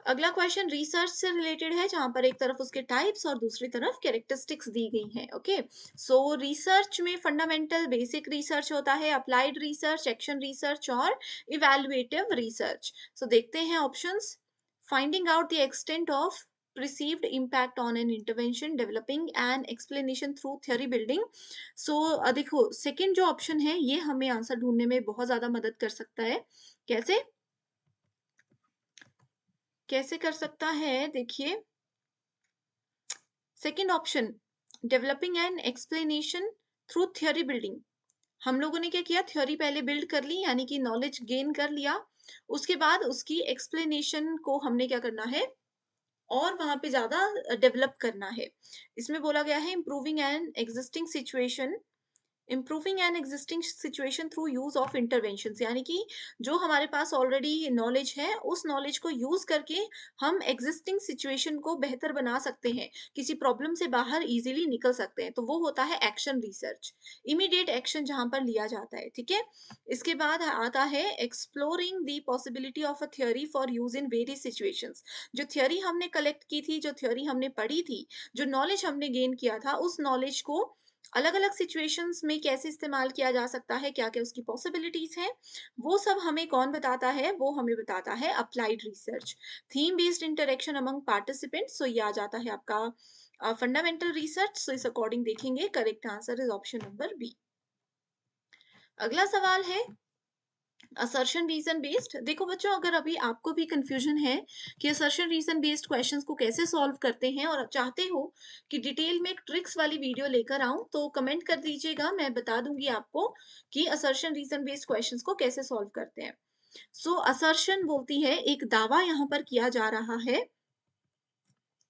S1: अगला क्वेश्चन रिसर्च से रिलेटेड है, जहां पर एक तरफ उसके टाइप्स और दूसरी तरफ कैरेक्टरिस्टिक्स दी गई हैं। ओके, सो रिसर्च में फंडामेंटल बेसिक रिसर्च होता है, अप्लाइड रिसर्च, एक्शन रिसर्च और इवैल्यूएटिव रिसर्च। सो देखते हैं options. Finding out the extent of perceived impact on an intervention, developing an explanation through theory building। so देखो सेकंड जो ऑप्शन है ये हमें आंसर ढूंढने में बहुत ज्यादा मदद कर सकता है। कैसे कैसे कर सकता है, देखिए second option, developing an explanation through theory building. हम लोगों ने क्या किया, थ्योरी पहले बिल्ड कर ली, यानी कि नॉलेज गेन कर लिया, उसके बाद उसकी एक्सप्लेनेशन को हमने क्या करना है और वहां पे ज्यादा डेवलप करना है। इसमें बोला गया है improving an existing situation, improving an existing situation through use of intervention, यानी कि जो हमारे पास ऑलरेडी नॉलेज है उस नॉलेज को यूज करके हम एग्जिस्टिंग सिचुएशन को बेहतर बना सकते हैं, किसी प्रॉब्लम से बाहर इजीली निकल सकते हैं, तो वो होता है एक्शन रिसर्च, इमीडिएट एक्शन जहां पर लिया जाता है। ठीक है, इसके बाद आता है exploring the possibility of a theory for use in various situations. जो थ्योरी हमने कलेक्ट की थी, जो थ्योरी हमने पढ़ी थी, जो नॉलेज हमने गेन किया था, उस नॉलेज को अलग अलग सिचुएशंस में कैसे इस्तेमाल किया जा सकता है, क्या क्या उसकी पॉसिबिलिटीज हैं, वो सब हमें कौन बताता है, वो हमें बताता है applied research. Theme based interaction among participants, so ये आ जाता है आपका फंडामेंटल रिसर्च। सो इस अकॉर्डिंग देखेंगे, correct answer is option number B. अगला सवाल है असर्शन रीजन बेस्ड। देखो बच्चों, अगर अभी आपको भी कंफ्यूजन है कि असर्शन रीजन बेस्ड क्वेश्चंस को कैसे सॉल्व करते हैं और चाहते हो कि डिटेल में एक ट्रिक्स वाली वीडियो लेकर आऊं, तो कमेंट कर दीजिएगा, मैं बता दूंगी आपको कि असर्शन रीजन बेस्ड क्वेश्चंस को कैसे सॉल्व करते हैं। सो असर्शन बोलती है, एक दावा यहाँ पर किया जा रहा है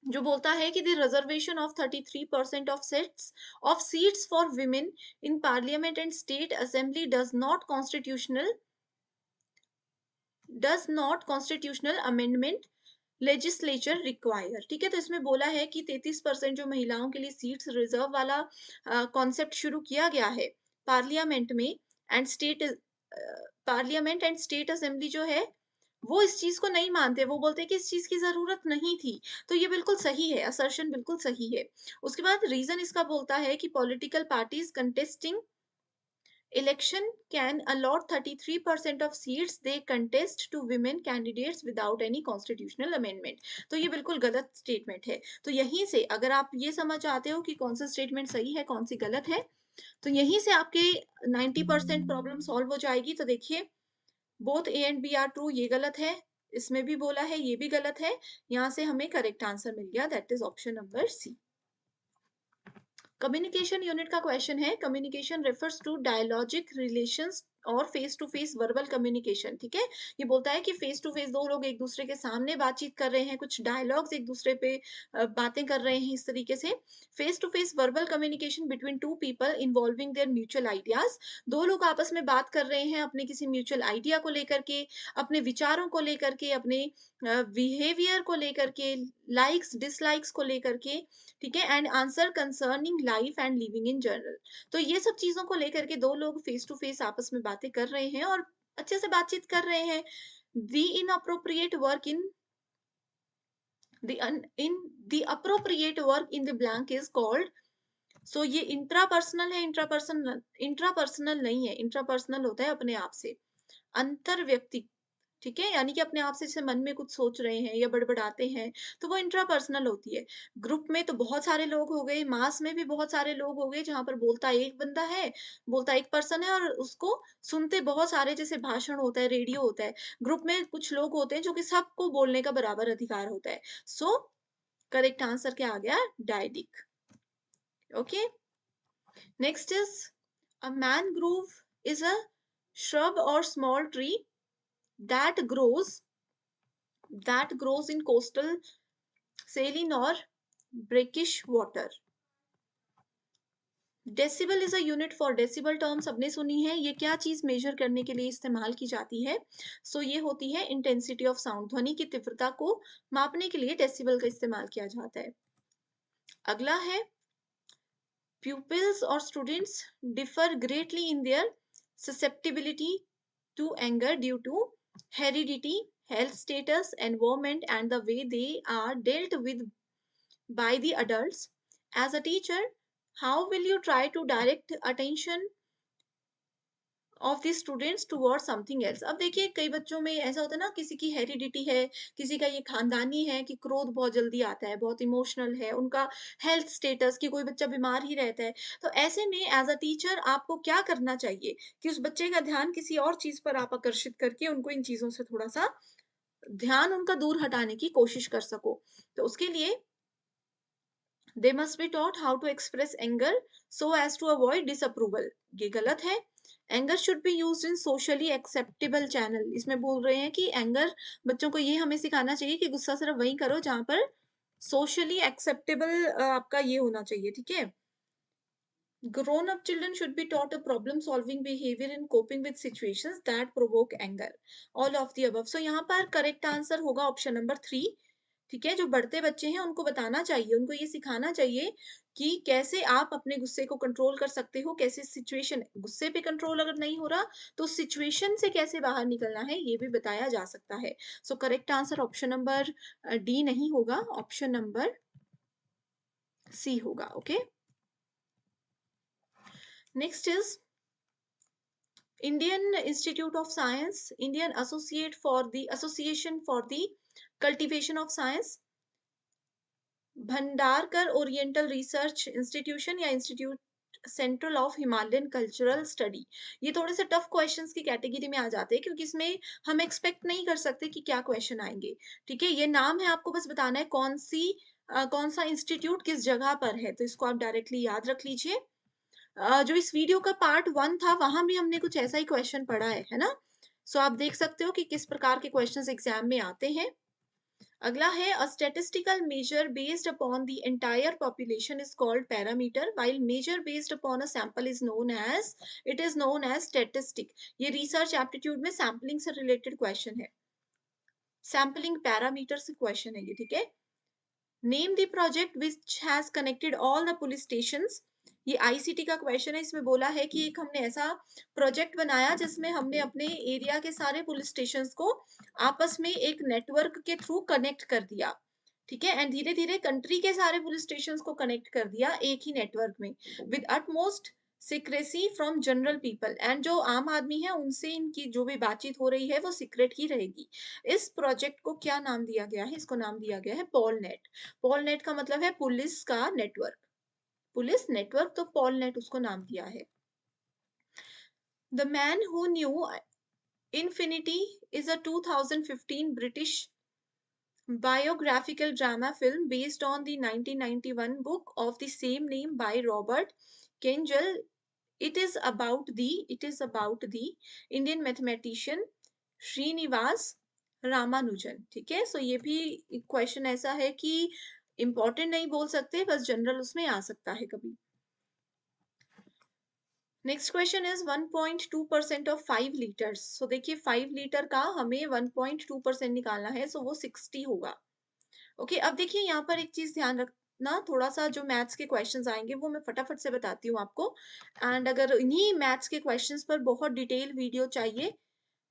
S1: जो बोलता है कि the reservation of 33% of seats for women in parliament and state assembly does not constitutional amendment legislature require. ठीक है, तो इसमें बोला है कि 33% जो महिलाओं के लिए सीट्स रिजर्व वाला कॉन्सेप्ट शुरू किया गया है पार्लियामेंट में and state parliament and state assembly जो है वो इस चीज को नहीं मानते, वो बोलते हैं कि इस चीज की जरूरत नहीं थी। तो ये बिल्कुल सही है, असर्शन बिल्कुल सही है। उसके बाद रीजन इसका बोलता है कि political parties contesting election can allot 33% of seats they contest to women candidates without any constitutional amendment। तो ये बिल्कुल गलत स्टेटमेंट है। तो यहीं से अगर आप ये समझ आते हो कि कौन सा स्टेटमेंट सही है कौन सी गलत है, तो यहीं से आपके 90% प्रॉब्लम सॉल्व हो जाएगी। तो देखिए, both A and B are true, ये गलत है, इसमें भी बोला है ये भी गलत है, यहाँ से हमें करेक्ट आंसर मिल गया, that is option number C. Communication unit का क्वेश्चन है, communication refers to dialogic relations और face to face verbal communication. ठीक है, ये बोलता है कि फेस टू फेस दो लोग एक दूसरे के सामने बातचीत कर रहे हैं, कुछ डायलॉग्स एक दूसरे पे बातें कर रहे हैं, इस तरीके से face to face verbal communication between two people involving their mutual ideas. दो लोग आपस में बात कर रहे हैं अपने किसी म्यूचुअल आइडिया को लेकर के, अपने विचारों को लेकर के, अपने बिहेवियर को लेकर के, लाइक्स डिसलाइक्स को लेकर के। ठीक है, and answer concerning life and living in general. तो ये सब चीजों को लेकर के दो लोग फेस टू फेस आपस में बातें कर रहे हैं और अच्छे से बातचीत कर रहे हैं। The inappropriate work in the appropriate work in the blank is called. So ये इंट्रापर्सनल है, इंट्रापर्सनल नहीं है, इंट्रापर्सनल होता है अपने आप से, अंतर व्यक्ति। ठीक है, यानी कि अपने आप से जैसे मन में कुछ सोच रहे हैं या बड़बड़ाते हैं, तो वो इंट्रापर्सनल होती है। ग्रुप में तो बहुत सारे लोग हो गए, मास में भी बहुत सारे लोग हो गए, जहां पर बोलता एक बंदा है, बोलता एक पर्सन है और उसको सुनते बहुत सारे, जैसे भाषण होता है, रेडियो होता है। ग्रुप में कुछ लोग होते हैं जो कि सबको बोलने का बराबर अधिकार होता है। सो करेक्ट आंसर क्या आ गया, dyadic. Okay, next is a mangrove is a shrub or small tree that grows in coastal saline or brackish water। Decibel is a unit for decibel term सबने सुनी है, ये क्या चीज मेजर करने के लिए इस्तेमाल की जाती है। सो ये होती है इंटेंसिटी ऑफ साउंड, ध्वनि की तीव्रता को मापने के लिए डेसिबल का इस्तेमाल किया जाता है। अगला है pupils or students differ greatly in their susceptibility to anger due to heredity health status, environment, and the way they are dealt with by the adults. As a teacher, how will you try to direct attention of the students toward something else? अब देखिए कई बच्चों में ऐसा होता है ना, किसी की हेरिडिटी है, किसी का ये खानदानी है कि क्रोध बहुत जल्दी आता है, बहुत इमोशनल है, उनका हेल्थ स्टेटस कि कोई बच्चा बीमार ही रहता है। तो ऐसे में एज अ टीचर आपको क्या करना चाहिए कि उस बच्चे का ध्यान किसी और चीज पर आप आकर्षित करके उनको इन चीजों से थोड़ा सा ध्यान उनका दूर हटाने की कोशिश कर सको। तो उसके लिए they must be taught how to express anger so as to avoid disapproval. ये गलत है। Anger should be used in socially acceptable channel. इसमें बोल रहे हैं कि एंगर, बच्चों को ये हमें सिखाना चाहिए कि गुस्सा सिर्फ वही करो जहां पर सोशली एक्सेप्टेबल आपका ये होना चाहिए, ठीक है। Grown up children should be taught a problem solving behavior in coping with situations that provoke anger. All of the above. So यहाँ पर करेक्ट आंसर होगा ऑप्शन नंबर 3। ठीक है, जो बढ़ते बच्चे हैं उनको बताना चाहिए, उनको ये सिखाना चाहिए कि कैसे आप अपने गुस्से को कंट्रोल कर सकते हो, कैसे सिचुएशन, गुस्से पे कंट्रोल अगर नहीं हो रहा तो सिचुएशन से कैसे बाहर निकलना है ये भी बताया जा सकता है। So correct answer option number D नहीं होगा, ऑप्शन नंबर सी होगा। Okay, next is Indian Institute of Science, Indian Association for the Cultivation of Science, Bhandarkar oriental research institution या institute central of Himalayan cultural study. ये थोड़े से tough questions की category में आ जाते हैं क्योंकि इसमें हम एक्सपेक्ट नहीं कर सकते कि क्या क्वेश्चन आएंगे। ठीक है, ये नाम है, आपको बस बताना है कौन सा इंस्टीट्यूट किस जगह पर है, तो इसको आप डायरेक्टली याद रख लीजिए। जो इस वीडियो का पार्ट 1 था वहां भी हमने कुछ ऐसा ही क्वेश्चन पढ़ा है ना। सो आप देख सकते हो कि किस प्रकार के क्वेश्चंस एग्जाम में आते हैं। अगला है a statistical measure based upon the entire population is called parameter while measure based upon a sample is known as statistic. ये रिसर्च एप्टीट्यूड में सैम्पलिंग से रिलेटेड क्वेश्चन है, सैम्पलिंग पैरामीटर से क्वेश्चन है ये, ठीक है। Name the project which has connected all the police stations. ये आईसीटी का क्वेश्चन है, इसमें बोला है कि एक हमने ऐसा प्रोजेक्ट बनाया जिसमें हमने अपने एरिया के सारे पुलिस स्टेशंस को आपस में एक नेटवर्क के थ्रू कनेक्ट कर दिया, ठीक है, एंड धीरे धीरे कंट्री के सारे पुलिस स्टेशंस को कनेक्ट कर दिया एक ही नेटवर्क में with utmost secrecy from general people, and जो आम आदमी है उनसे इनकी जो भी बातचीत हो रही है वो सीक्रेट ही रहेगी। इस प्रोजेक्ट को क्या नाम दिया गया है? इसको नाम दिया गया है पॉलनेट। पॉलनेट का मतलब है पुलिस का नेटवर्क, पुलिस नेटवर्क, तो पॉलनेट उसको नाम दिया है। The man who knew infinity is a 2015 British biographical drama film based on the 1991 book of the same name by Robert Kengel. It is about the Indian mathematician Srinivasa Ramanujan. ठीक है, सो ये भी question ऐसा है कि इंपॉर्टेंट नहीं बोल सकते, बस जनरल उसमें आ सकता है कभी। Next question is 1.2% of 5 litres. So देखिए 5 लीटर का हमें 1.2% निकालना है, सो वो 60 होगा। ओके, अब देखिए यहाँ पर एक चीज ध्यान रखना, थोड़ा सा जो मैथ्स के क्वेश्चंस आएंगे वो मैं फटाफट से बताती हूँ आपको। एंड अगर इन्हीं मैथ्स के क्वेश्चंस पर बहुत डिटेल वीडियो चाहिए,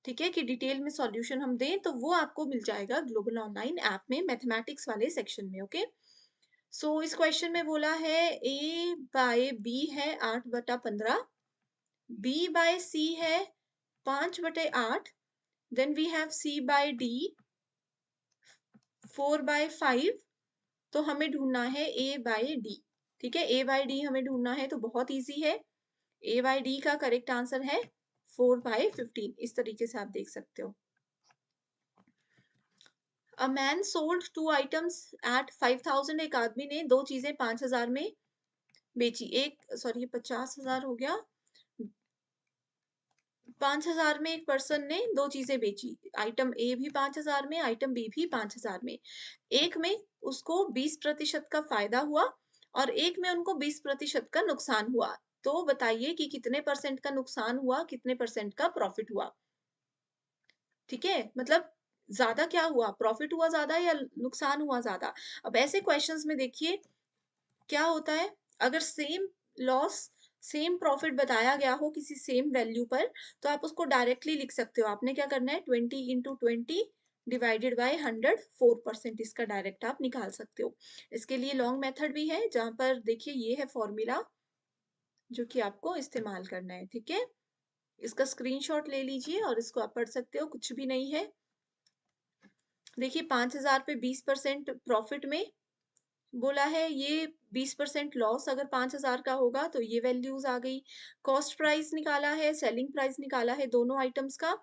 S1: ठीक है, कि डिटेल में सॉल्यूशन हम दें, तो वो आपको मिल जाएगा ग्लोबल ऑनलाइन ऐप में मैथमेटिक्स वाले सेक्शन में। ओके, सो इस क्वेश्चन में बोला है a बाय b है 8/15, b बाय c है 5/8, then we have c by d 4/5, तो हमें ढूंढना है a बाय d। ठीक है, a बाय d हमें ढूंढना है, तो बहुत इजी है। a बाय d का करेक्ट आंसर है 4/15। इस तरीके से आप देख सकते हो। A man sold 2 items eight 5,000। एक आदमी ने दो चीजें 5,000 में बेची। एक सॉरी 50,000 हो गया, 5,000 में एक पर्सन ने दो चीजें बेची, आइटम ए भी 5,000 में, आइटम बी भी 5,000 में। एक में उसको 20% का फायदा हुआ और एक में उनको 20% का नुकसान हुआ। तो बताइए कि कितने परसेंट का नुकसान हुआ, कितने परसेंट का प्रॉफिट हुआ। ठीक है, मतलब ज्यादा क्या हुआ, प्रॉफिट हुआ ज्यादा या नुकसान हुआ ज्यादा। अब ऐसे क्वेश्चंस में देखिए क्या होता है, अगर सेम लॉस सेम प्रॉफिट बताया गया हो किसी सेम वैल्यू पर, तो आप उसको डायरेक्टली लिख सकते हो। आपने क्या करना है, 20 × 20 डिवाइडेड बाय 100 4% इसका डायरेक्ट आप निकाल सकते हो। इसके लिए लॉन्ग मेथड भी है जहां पर देखिए ये है फॉर्मूला जो कि आपको इस्तेमाल करना है, ठीक है। इसका स्क्रीनशॉट ले लीजिए और इसको आप पढ़ सकते हो, कुछ भी नहीं है। देखिए 5,000 पे 20% प्रॉफिट में बोला है, ये 20% लॉस अगर 5,000 का होगा तो ये वैल्यूज आ गई। कॉस्ट प्राइस निकाला है, सेलिंग प्राइस निकाला है दोनों आइटम्स का,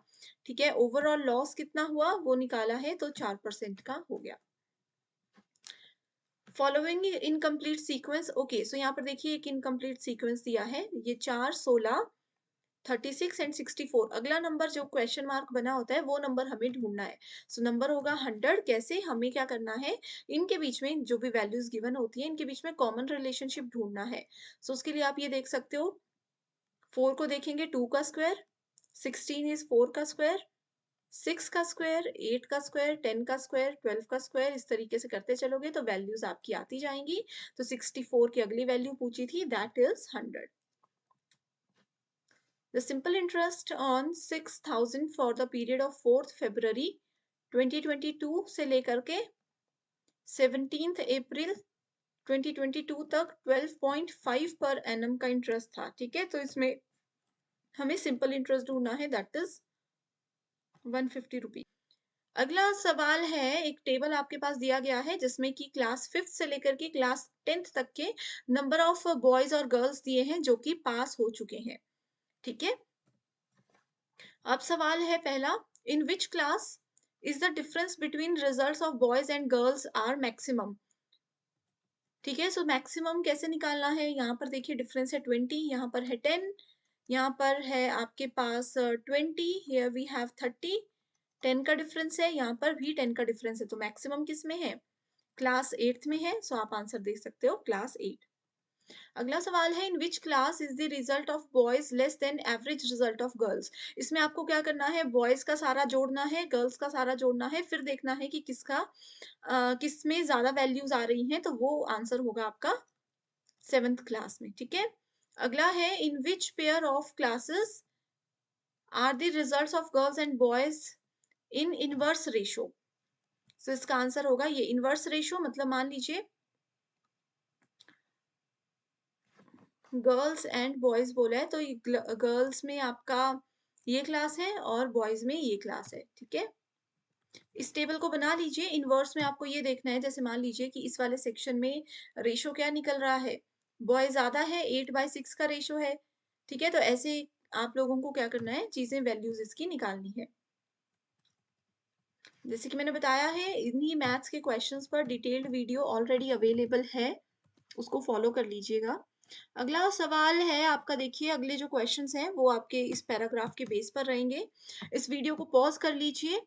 S1: ठीक है। ओवरऑल लॉस कितना हुआ वो निकाला है तो 4% का हो गया। Following incomplete sequence, okay so यहाँ पर देखिए एक इनकम्प्लीट सीक्वेंस दिया है, ये 4, 16, 36 एंड 64। अगला नंबर जो क्वेश्चन मार्क बना होता है वो नंबर हमें ढूंढना है। सो नंबर होगा 100। कैसे, हमें क्या करना है, इनके बीच में जो भी वैल्यूज गिवन होती है इनके बीच में कॉमन रिलेशनशिप ढूंढना है। सो उसके लिए आप ये देख सकते हो, 4 को देखेंगे 2 का स्क्वायर, 16 इज 4 का स्क्वायर, 6 का स्क्वायर, 8 का स्क्वायर, 10 का स्क्वायर, 12 का स्क्वायर, इस तरीके से करते चलोगे तो वैल्यूज आपकी आती जाएंगी। तो 64 की अगली वैल्यू पूछी थी, that is 100। The simple interest on 6,000 for the period of 4th February 2022 से लेकर के 17th April 2022 तक 12.5 पर एनम का इंटरेस्ट था, ठीक है। तो इसमें हमें सिंपल इंटरेस्ट ढूंढना है, दैट इज 150 रुपीज। अगला सवाल है, एक टेबल आपके पास दिया गया है जिसमें कि क्लास 5th से लेकर के क्लास 10th तक के नंबर ऑफ बॉयज और गर्ल्स दिए हैं जो कि पास हो चुके हैं, ठीक है। अब सवाल है पहला, in which class is the difference between results of boys and girls are maximum, ठीक है। सो मैक्सिमम कैसे निकालना है, यहाँ पर देखिए डिफरेंस है 20, यहाँ पर है 10, यहाँ पर है आपके पास 20, हियर वी हैव 30, 10 का डिफरेंस है, यहाँ पर भी 10 का डिफरेंस है। तो मैक्सिमम किस में है, क्लास 8th में है। सो आप आंसर देख सकते हो क्लास 8। अगला सवाल है, in which class is the result of boys less than average result of girls. इसमें आपको क्या करना है, बॉयज का सारा जोड़ना है, गर्ल्स का सारा जोड़ना है, फिर देखना है कि किस में ज्यादा वैल्यूज आ रही हैं, तो वो आंसर होगा आपका 7th क्लास में, ठीक है। अगला है, in which pair of classes are the results of girls and boys in inverse ratio. So इसका आंसर होगा ये इनवर्स रेशो, मतलब मान लीजिए गर्ल्स एंड बॉयज बोला है तो गर्ल्स में आपका ये क्लास है और बॉयज में ये क्लास है, ठीक है। इस टेबल को बना लीजिए। इनवर्स में आपको ये देखना है, जैसे मान लीजिए कि इस वाले सेक्शन में रेशो क्या निकल रहा है, बॉय ज्यादा है, 8/6 का रेशो है, ठीक है। तो ऐसे आप लोगों को क्या करना है, चीजें वैल्यूज इसकी निकालनी है। जैसे कि मैंने बताया है, इन्हीं मैथ्स के क्वेश्चंस पर डिटेल्ड वीडियो ऑलरेडी अवेलेबल है, उसको फॉलो कर लीजिएगा। अगला सवाल है आपका, देखिए अगले जो क्वेश्चंस हैं वो आपके इस पैराग्राफ के बेस पर रहेंगे। इस वीडियो को पॉज कर लीजिए,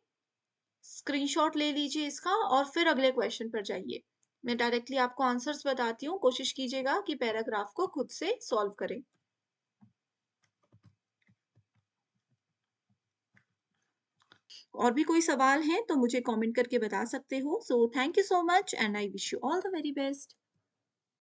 S1: स्क्रीनशॉट ले लीजिए इसका और फिर अगले क्वेश्चन पर जाइए। मैं डायरेक्टली आपको आंसर्स बताती हूँ, कोशिश कीजिएगा कि पैराग्राफ को खुद से सॉल्व करें। और भी कोई सवाल है तो मुझे कमेंट करके बता सकते हो। So thank you so much and I wish you all the very best.